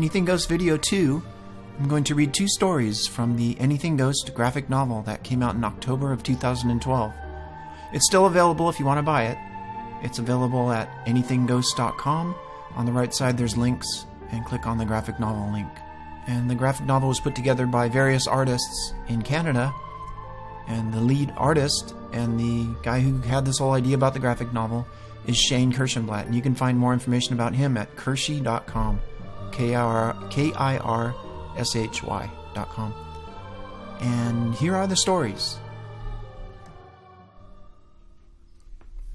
Anything Ghost Video 2, I'm going to read 2 stories from the Anything Ghost graphic novel that came out in October of 2012. It's still available if you want to buy it. It's available at anythingghost.com. On the right side there's links, and click on the graphic novel link. And the graphic novel was put together by various artists in Canada, and the lead artist and the guy who had this whole idea about the graphic novel is Shane Kirshenblatt, and you can find more information about him at Kirshy.com, KIRSHY.com. And here are the stories.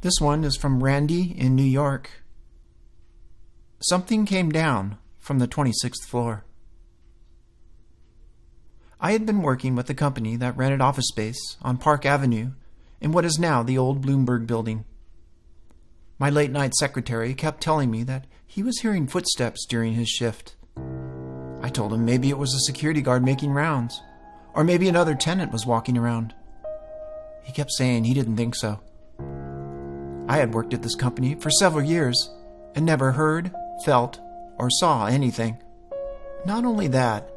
This one is from Randy in New York. Something came down from the 26th floor. I had been working with a company that rented office space on Park Avenue in what is now the old Bloomberg building. My late-night secretary kept telling me that he was hearing footsteps during his shift. I told him maybe it was a security guard making rounds, or maybe another tenant was walking around. He kept saying he didn't think so. I had worked at this company for several years and never heard, felt, or saw anything. Not only that,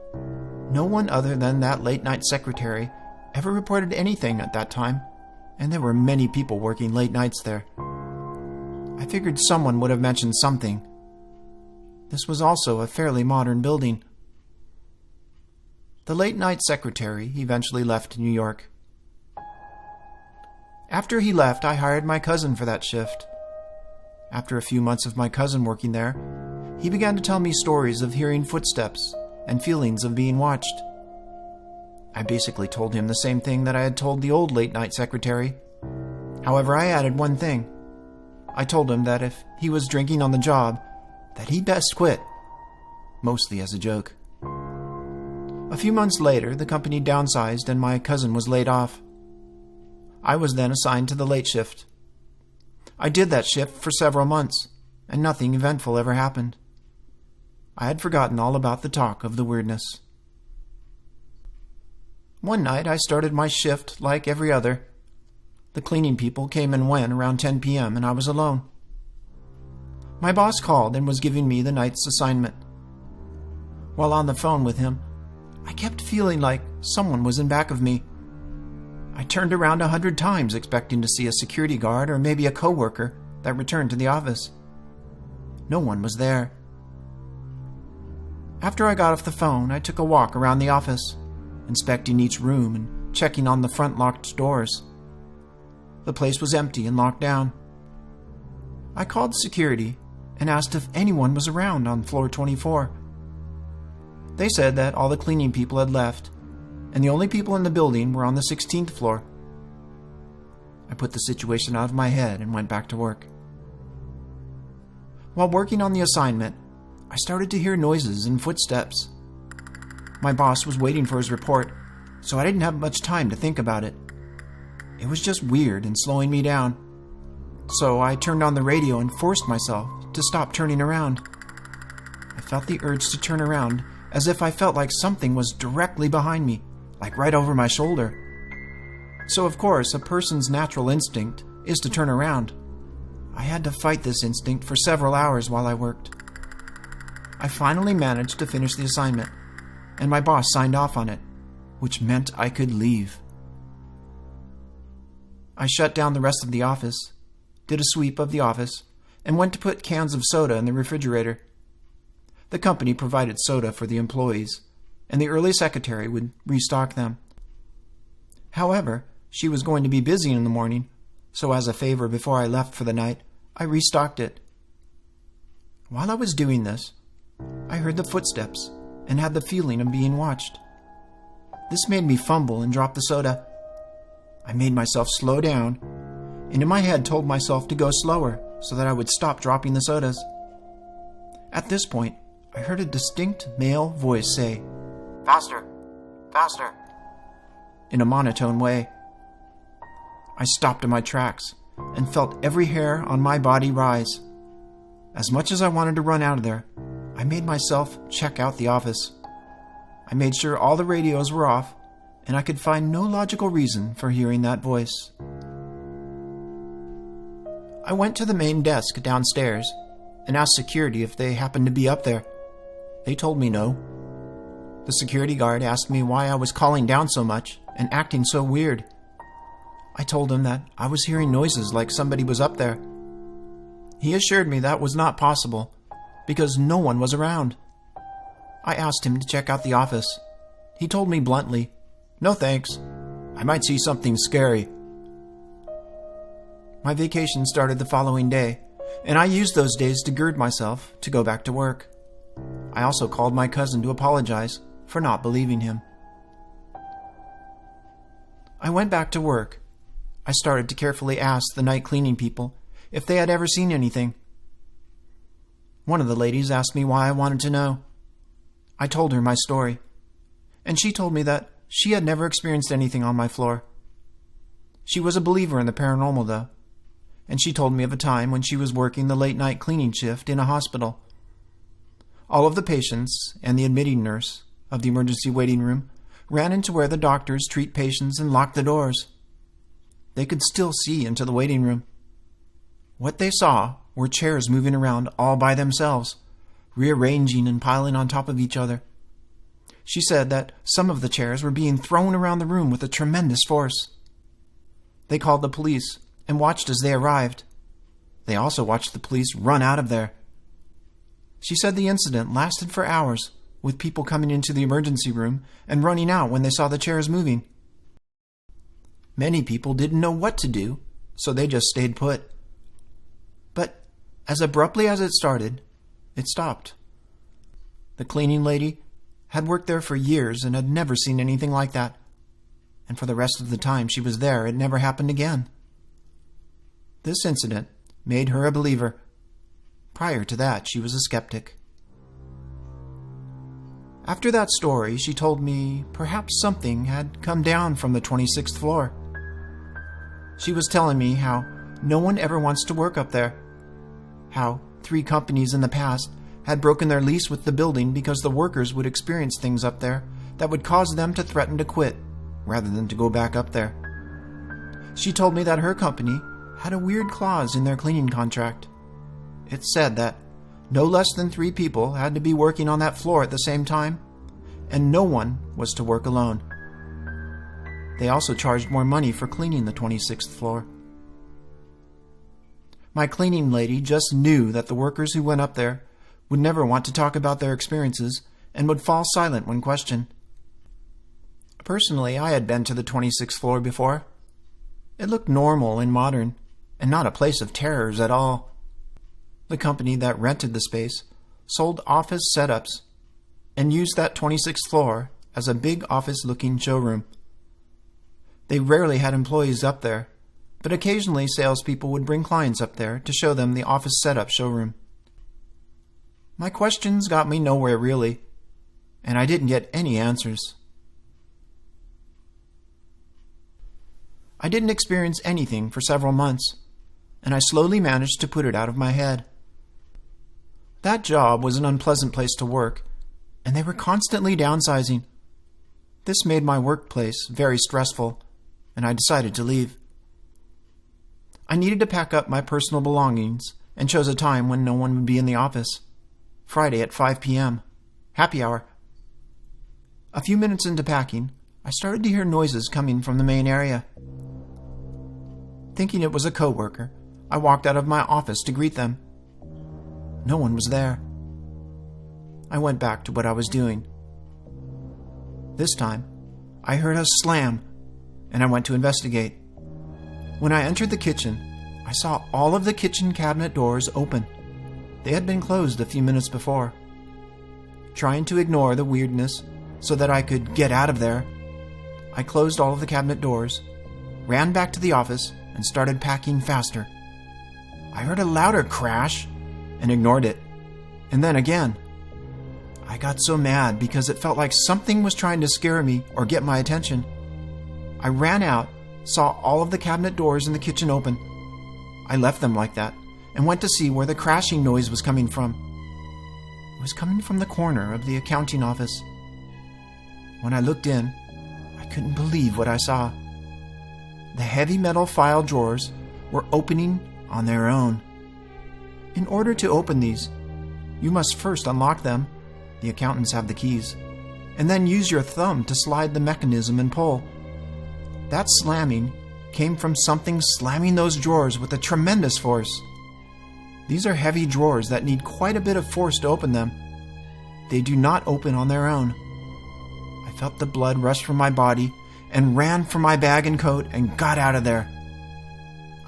no one other than that late-night secretary ever reported anything at that time, and there were many people working late nights there. I figured someone would have mentioned something. This was also a fairly modern building. The late-night secretary eventually left New York. After he left, I hired my cousin for that shift. After a few months of my cousin working there, he began to tell me stories of hearing footsteps and feelings of being watched. I basically told him the same thing that I had told the old late-night secretary. However, I added one thing. I told him that if he was drinking on the job, that he'd best quit, mostly as a joke. A few months later, the company downsized and my cousin was laid off. I was then assigned to the late shift. I did that shift for several months, and nothing eventful ever happened. I had forgotten all about the talk of the weirdness. One night I started my shift like every other. The cleaning people came and went around 10 p.m. and I was alone. My boss called and was giving me the night's assignment. While on the phone with him, I kept feeling like someone was in back of me. I turned around 100 times expecting to see a security guard or maybe a coworker that returned to the office. No one was there. After I got off the phone, I took a walk around the office, inspecting each room and checking on the front locked doors. The place was empty and locked down. I called security and asked if anyone was around on floor 24. They said that all the cleaning people had left, and the only people in the building were on the 16th floor. I put the situation out of my head and went back to work. While working on the assignment, I started to hear noises and footsteps. My boss was waiting for his report, so I didn't have much time to think about it. It was just weird and slowing me down. So I turned on the radio and forced myself to stop turning around. I felt the urge to turn around as if I felt like something was directly behind me, like right over my shoulder. So of course, a person's natural instinct is to turn around. I had to fight this instinct for several hours while I worked. I finally managed to finish the assignment, and my boss signed off on it, which meant I could leave. I shut down the rest of the office, did a sweep of the office, and went to put cans of soda in the refrigerator. The company provided soda for the employees, and the early secretary would restock them. However, she was going to be busy in the morning, so as a favor before I left for the night, I restocked it. While I was doing this, I heard the footsteps and had the feeling of being watched. This made me fumble and drop the soda. I made myself slow down, and in my head told myself to go slower so that I would stop dropping the sodas. At this point, I heard a distinct male voice say, "Faster! Faster!" in a monotone way. I stopped in my tracks and felt every hair on my body rise. As much as I wanted to run out of there, I made myself check out the office. I made sure all the radios were off, and I could find no logical reason for hearing that voice. I went to the main desk downstairs and asked security if they happened to be up there. They told me no. The security guard asked me why I was calling down so much and acting so weird. I told him that I was hearing noises like somebody was up there. He assured me that was not possible because no one was around. I asked him to check out the office. He told me bluntly, "No thanks. I might see something scary." My vacation started the following day, and I used those days to gird myself to go back to work. I also called my cousin to apologize for not believing him. I went back to work. I started to carefully ask the night cleaning people if they had ever seen anything. One of the ladies asked me why I wanted to know. I told her my story, and she told me that she had never experienced anything on my floor. She was a believer in the paranormal, though, and she told me of a time when she was working the late-night cleaning shift in a hospital. All of the patients and the admitting nurse of the emergency waiting room ran into where the doctors treat patients and lock the doors. They could still see into the waiting room. What they saw were chairs moving around all by themselves, rearranging and piling on top of each other. She said that some of the chairs were being thrown around the room with a tremendous force. They called the police and watched as they arrived. They also watched the police run out of there. She said the incident lasted for hours, with people coming into the emergency room and running out when they saw the chairs moving. Many people didn't know what to do, so they just stayed put. But as abruptly as it started, it stopped. The cleaning lady had worked there for years and had never seen anything like that. And for the rest of the time she was there, it never happened again. This incident made her a believer. Prior to that, she was a skeptic. After that story, she told me perhaps something had come down from the 26th floor. She was telling me how no one ever wants to work up there, how 3 companies in the past had broken their lease with the building because the workers would experience things up there that would cause them to threaten to quit rather than to go back up there. She told me that her company had a weird clause in their cleaning contract. It said that no less than 3 people had to be working on that floor at the same time, and no one was to work alone. They also charged more money for cleaning the 26th floor. My cleaning lady just knew that the workers who went up there would never want to talk about their experiences and would fall silent when questioned. Personally, I had been to the 26th floor before. It looked normal and modern, and not a place of terrors at all. The company that rented the space sold office setups and used that 26th floor as a big office-looking showroom. They rarely had employees up there, but occasionally salespeople would bring clients up there to show them the office setup showroom. My questions got me nowhere, really, and I didn't get any answers. I didn't experience anything for several months, and I slowly managed to put it out of my head. That job was an unpleasant place to work, and they were constantly downsizing. This made my workplace very stressful, and I decided to leave. I needed to pack up my personal belongings and chose a time when no one would be in the office. Friday at 5 p.m. Happy hour. A few minutes into packing, I started to hear noises coming from the main area. Thinking it was a coworker, I walked out of my office to greet them. No one was there. I went back to what I was doing. This time, I heard a slam, and I went to investigate. When I entered the kitchen, I saw all of the kitchen cabinet doors open. They had been closed a few minutes before. Trying to ignore the weirdness so that I could get out of there, I closed all of the cabinet doors, ran back to the office, and started packing faster. I heard a louder crash and ignored it, and then again. I got so mad because it felt like something was trying to scare me or get my attention. I ran out, saw all of the cabinet doors in the kitchen open. I left them like that and went to see where the crashing noise was coming from. It was coming from the corner of the accounting office. When I looked in, I couldn't believe what I saw. The heavy metal file drawers were opening on their own. In order to open these, you must first unlock them The accountants have the keys. And then use your thumb to slide the mechanism and pull. That slamming came from something slamming those drawers with a tremendous force. These are heavy drawers that need quite a bit of force to open them. They do not open on their own. I felt the blood rush from my body and ran for my bag and coat and got out of there.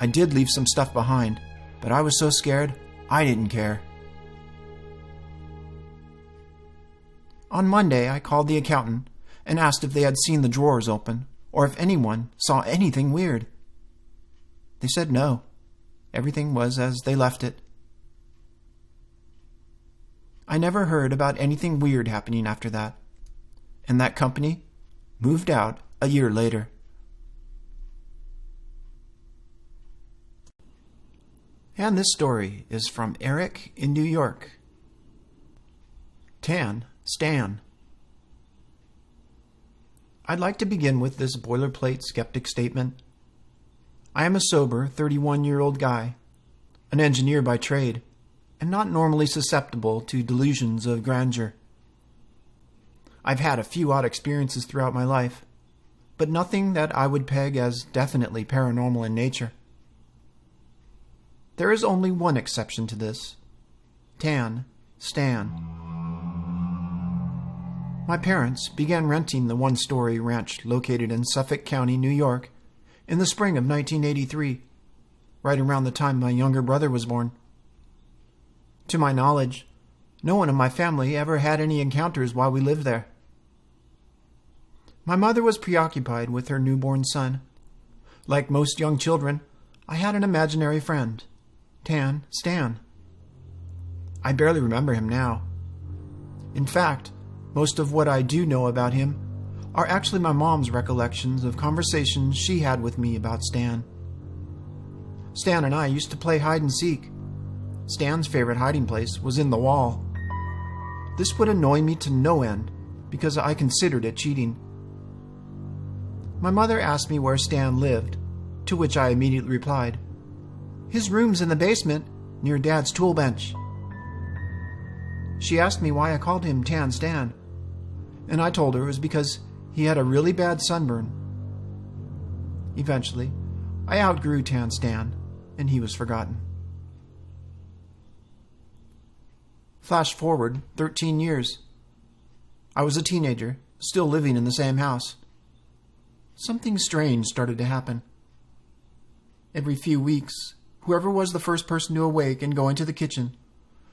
I did leave some stuff behind, but I was so scared, I didn't care. On Monday, I called the accountant and asked if they had seen the drawers open or if anyone saw anything weird. They said no. Everything was as they left it. I never heard about anything weird happening after that, and that company moved out a year later. And this story is from Eric in New York. Tan Stan. I'd like to begin with this boilerplate skeptic statement. I am a sober 31-year-old guy, an engineer by trade, and not normally susceptible to delusions of grandeur. I've had a few odd experiences throughout my life, but nothing that I would peg as definitely paranormal in nature. There is only one exception to this. Tan Stan. My parents began renting the one-story ranch located in Suffolk County, New York, in the spring of 1983, right around the time my younger brother was born. To my knowledge, no one in my family ever had any encounters while we lived there. My mother was preoccupied with her newborn son. Like most young children, I had an imaginary friend, Tan Stan. I barely remember him now. In fact, most of what I do know about him are actually my mom's recollections of conversations she had with me about Stan. Stan and I used to play hide and seek. Stan's favorite hiding place was in the wall. This would annoy me to no end because I considered it cheating. My mother asked me where Stan lived, to which I immediately replied, "His room's in the basement, near Dad's tool bench." She asked me why I called him Tan Stan, and I told her it was because he had a really bad sunburn. Eventually, I outgrew Tan Stan, and he was forgotten. Flash forward 13 years. I was a teenager, still living in the same house. Something strange started to happen. Every few weeks, whoever was the first person to awake and go into the kitchen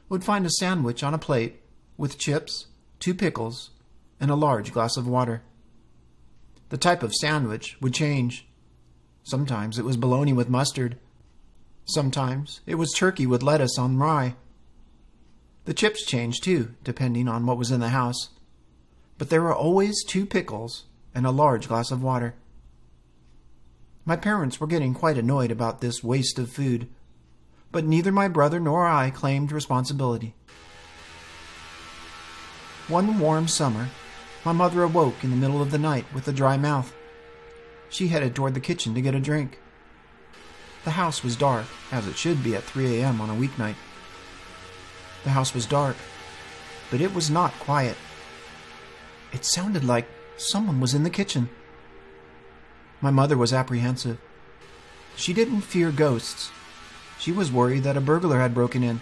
would find a sandwich on a plate with chips, 2 pickles, and a large glass of water. The type of sandwich would change. Sometimes it was bologna with mustard. Sometimes it was turkey with lettuce on rye. The chips changed too, depending on what was in the house. But there were always 2 pickles and a large glass of water. My parents were getting quite annoyed about this waste of food, but neither my brother nor I claimed responsibility. One warm summer, my mother awoke in the middle of the night with a dry mouth. She headed toward the kitchen to get a drink. The house was dark, as it should be at 3 a.m. on a weeknight. The house was dark, but it was not quiet. It sounded like someone was in the kitchen. My mother was apprehensive. She didn't fear ghosts. She was worried that a burglar had broken in.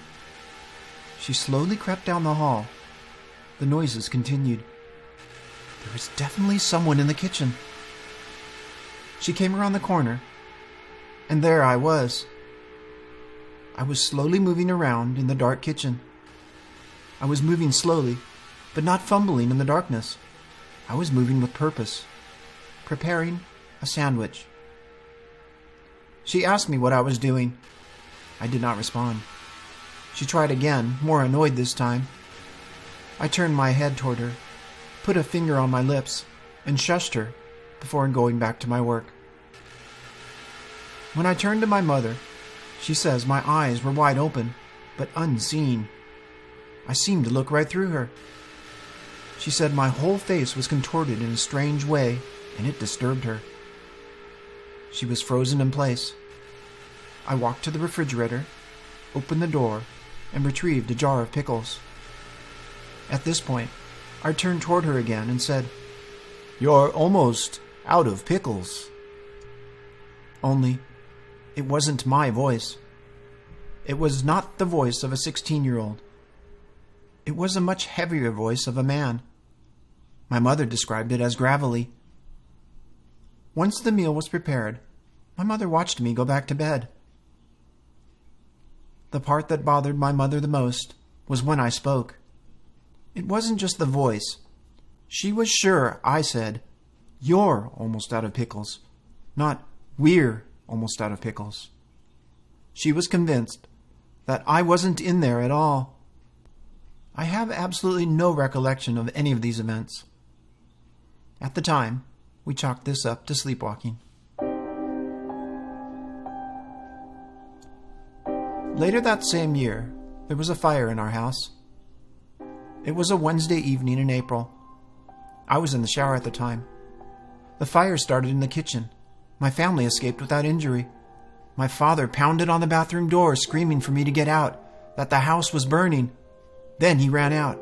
She slowly crept down the hall. The noises continued. There was definitely someone in the kitchen. She came around the corner, and there I was. I was slowly moving around in the dark kitchen. I was moving slowly, but not fumbling in the darkness. I was moving with purpose, preparing a sandwich. She asked me what I was doing. I did not respond. She tried again, more annoyed this time. I turned my head toward her, put a finger on my lips, and shushed her before going back to my work. When I turned to my mother, she says my eyes were wide open, but unseen. I seemed to look right through her. She said my whole face was contorted in a strange way, and it disturbed her. She was frozen in place. I walked to the refrigerator, opened the door, and retrieved a jar of pickles. At this point, I turned toward her again and said, "You're almost out of pickles." Only, it wasn't my voice. It was not the voice of a 16-year-old. It was a much heavier voice of a man. My mother described it as gravelly. Once the meal was prepared, my mother watched me go back to bed. The part that bothered my mother the most was when I spoke. It wasn't just the voice. She was sure I said, "You're almost out of pickles," not "We're almost out of pickles." She was convinced that I wasn't in there at all. I have absolutely no recollection of any of these events. At the time, we chalked this up to sleepwalking. Later that same year, there was a fire in our house. It was a Wednesday evening in April. I was in the shower at the time. The fire started in the kitchen. My family escaped without injury. My father pounded on the bathroom door, screaming for me to get out, that the house was burning. Then he ran out.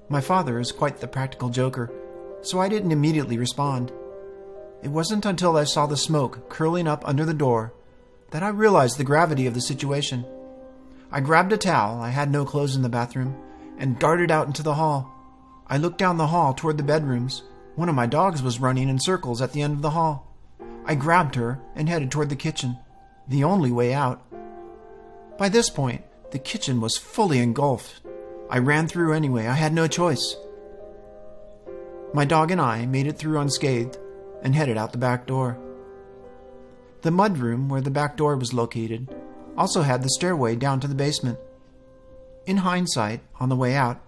My father is quite the practical joker, so I didn't immediately respond. It wasn't until I saw the smoke curling up under the door that I realized the gravity of the situation. I grabbed a towel, I had no clothes in the bathroom, and darted out into the hall. I looked down the hall toward the bedrooms. One of my dogs was running in circles at the end of the hall. I grabbed her and headed toward the kitchen, the only way out. By this point, the kitchen was fully engulfed. I ran through anyway. I had no choice. My dog and I made it through unscathed and headed out the back door. The mudroom where the back door was located also had the stairway down to the basement. In hindsight, on the way out,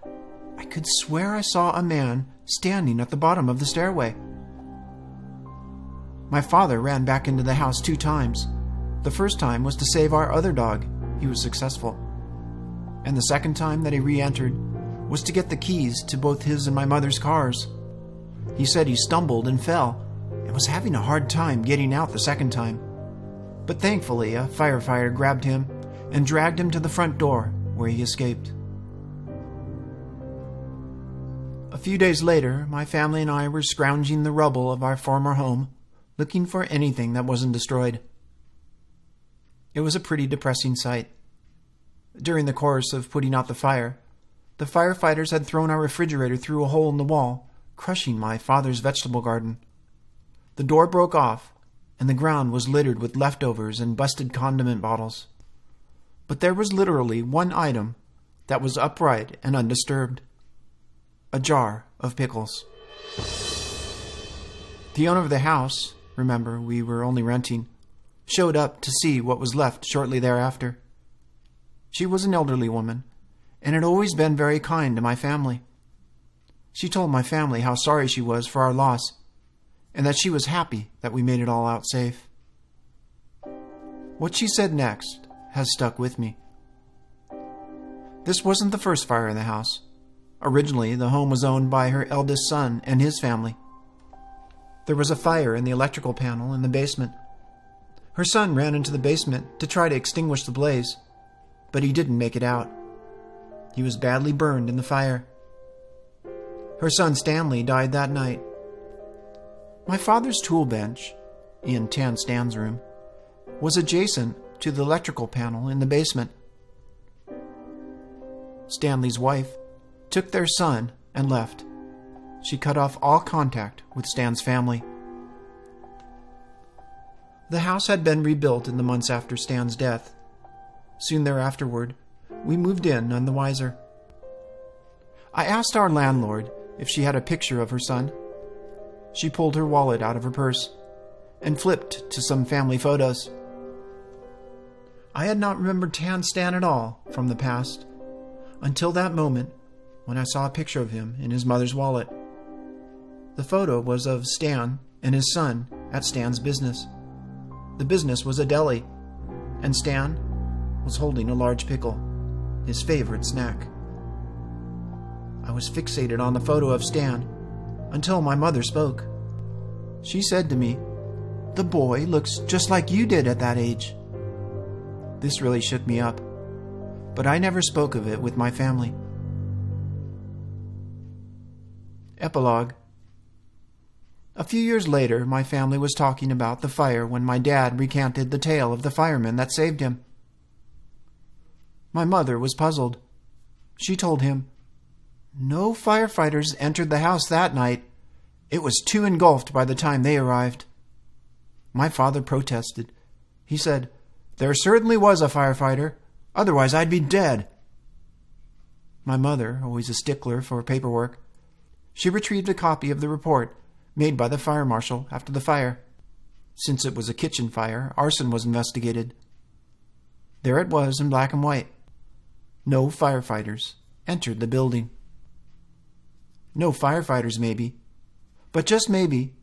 I could swear I saw a man standing at the bottom of the stairway. My father ran back into the house 2 times. The first time was to save our other dog. He was successful. And the second time that he re-entered was to get the keys to both his and my mother's cars. He said he stumbled and fell and was having a hard time getting out the second time. But thankfully, a firefighter grabbed him and dragged him to the front door, where he escaped. A few days later, my family and I were scrounging the rubble of our former home, looking for anything that wasn't destroyed. It was a pretty depressing sight. During the course of putting out the fire, the firefighters had thrown our refrigerator through a hole in the wall, crushing my father's vegetable garden. The door broke off, and the ground was littered with leftovers and busted condiment bottles. But there was literally one item that was upright and undisturbed: a jar of pickles. The owner of the house, remember, we were only renting, showed up to see what was left shortly thereafter. She was an elderly woman, and had always been very kind to my family. She told my family how sorry she was for our loss, and that she was happy that we made it all out safe. What she said next has stuck with me. This wasn't the first fire in the house. Originally, the home was owned by her eldest son and his family. There was a fire in the electrical panel in the basement. Her son ran into the basement to try to extinguish the blaze, but he didn't make it out. He was badly burned in the fire. Her son Stanley died that night. My father's tool bench, in Tan Stan's room, was adjacent to the electrical panel in the basement. Stanley's wife took their son and left. She cut off all contact with Stan's family. The house had been rebuilt in the months after Stan's death. Soon thereafterward, we moved in none the wiser. I asked our landlord if she had a picture of her son. She pulled her wallet out of her purse and flipped to some family photos. I had not remembered Tan Stan at all from the past until that moment when I saw a picture of him in his mother's wallet. The photo was of Stan and his son at Stan's business. The business was a deli, and Stan was holding a large pickle, his favorite snack. I was fixated on the photo of Stan until my mother spoke. She said to me, "The boy looks just like you did at that age." This really shook me up, but I never spoke of it with my family. Epilogue. A few years later, my family was talking about the fire when my dad recanted the tale of the fireman that saved him. My mother was puzzled. She told him, "No firefighters entered the house that night. It was too engulfed by the time they arrived." My father protested. He said, "There certainly was a firefighter. Otherwise I'd be dead." My mother, always a stickler for paperwork, she retrieved a copy of the report made by the fire marshal after the fire. Since it was a kitchen fire, arson was investigated. There it was in black and white. No firefighters entered the building. No firefighters, maybe. But just maybe,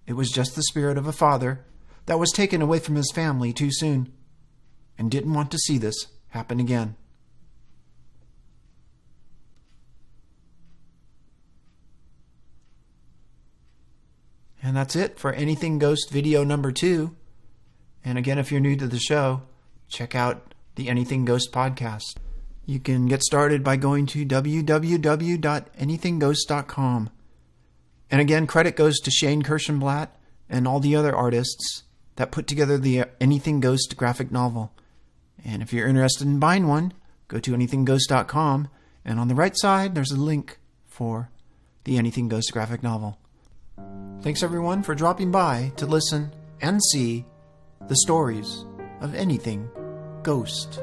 it was just the spirit of a father that was taken away from his family too soon and didn't want to see this happen again. And that's it for Anything Ghost video number 2. And again, if you're new to the show, check out the Anything Ghost podcast. You can get started by going to www.anythingghost.com. And again, credit goes to Shane Kirschenblatt and all the other artists that put together the Anything Ghost graphic novel. And if you're interested in buying one, go to anythingghost.com, and on the right side, there's a link for the Anything Ghost graphic novel. Thanks everyone for dropping by to listen and see the stories of Anything Ghost.